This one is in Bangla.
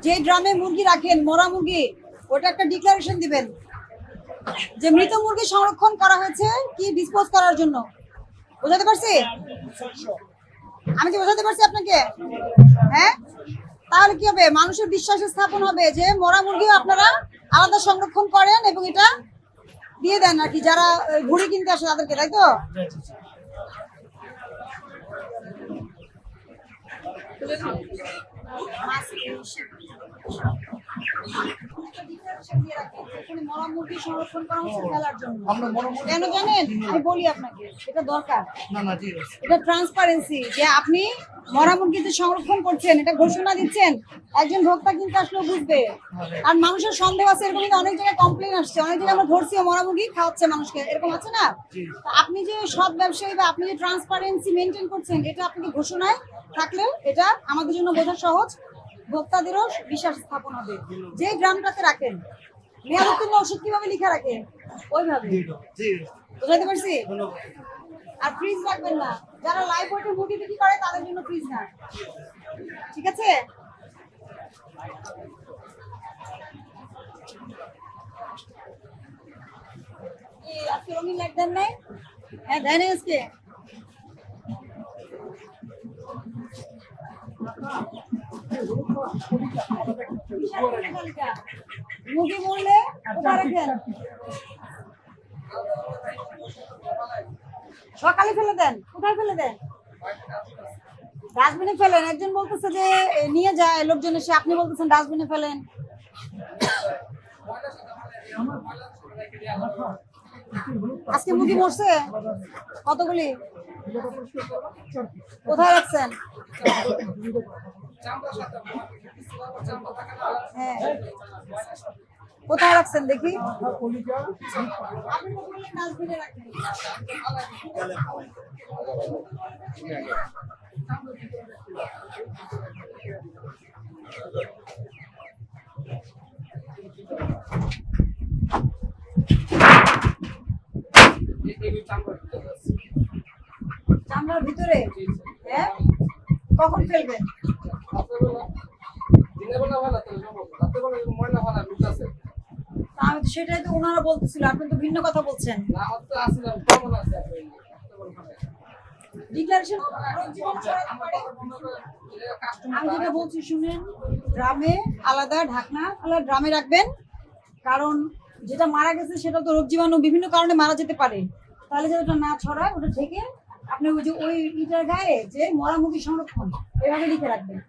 যে ড্রামে মুরগি রাখেন, মরা মুরগি, ওটা একটা ডিক্লারেশন দিবেন যে মৃত মুরগি সংরক্ষণ করা হয়েছে কি ডিসপোজ করার জন্য। বোঝাতে পারছি? আমি কি বোঝাতে পারছি আপনাকে? হ্যাঁ, তাহলে কি হবে? মানুষের বিশ্বাস স্থাপন হবে যে মরা মুরগিও আপনারা আলাদা সংরক্ষণ করেন এবং এটা দিয়ে দেন আর কি, যারা ঘুড়ি কিনতে আসে তাদেরকে, তাই তো? কেন জানেন? আমি বলি আপনাকে, এটা দরকার। এটা ট্রান্সপারেন্সি, যে আপনি মরা মুরগিতে সংরক্ষণ করছেন, এটা ঘোষণা দিচ্ছেন, একজন ভোক্তা কিন্তু আসলে বুঝবে। আর মানুষের সন্দেহ আছে, এরকম কিন্তু অনেক জায়গায় কমপ্লেন আসছে, অনেক জায়গায় আমরা ধরছি মরা মুরগি খাওয়াচ্ছে মানুষকে, এরকম আছে না? আপনি যে সৎ ব্যবসায়ী বা আপনি যে ট্রান্সপারেন্সি মেনটেন করছেন, এটা আপনাকে ঘোষণায় থাকলে এটা আমাদের জন্য বোঝা সহজ, ভোক্তাদেরও বিশ্বাস স্থাপন হবে। যে গ্রামটাতে রাখেন মেয়াদোত্তীর্ণ ওষুধ কিভাবে লিখে রাখেন ওইভাবে। বুঝাতে পারছি? আর ফ্রিজ রাখবেন না, যারা লাইভ ওয়েটে মুরগি বিক্রি করে তাদের জন্য ফ্রিজ না, ঠিক আছে? আজকে রঙিন লাইট দেন নাই? হ্যাঁ, দেয় নাই আজকে। মুরগি মরলে কোথায় রাখেন? সকালে ফেলে দেন। কোথায় ফেলে দেন? ডাস্টবিনে ফেলেন। একজন বলতেছে যে নিয়ে যায় লোকজন এসে, আপনি বলতেছেন ডাস্টবিনে ফেলেন। আজকে মুরগি মরছে কতগুলি? কোথায় রাখছেন? হ্যাঁ, কোথায় রাখছেন দেখি? চামড়ার ভিতরে? হ্যাঁ, কখন ফেলবেন? আমি তো সেটাই তো ওনারা বলতেছিল, আপনি তো ভিন্ন কথা বলছেন। আমি যেটা বলছি শুনেন, ড্রামে আলাদা ঢাকনা আলাদা ড্রামে রাখবেন, কারণ যেটা মারা গেছে সেটা তো রোগ জীবাণু বিভিন্ন কারণে মারা যেতে পারে, তাহলে যেটা না ছড়ায় ওটা ঢেকে আপনি ওই যে ওই ইটার গায়ে যে মরা মুরগি সংরক্ষণ এভাবে লিখে রাখবেন।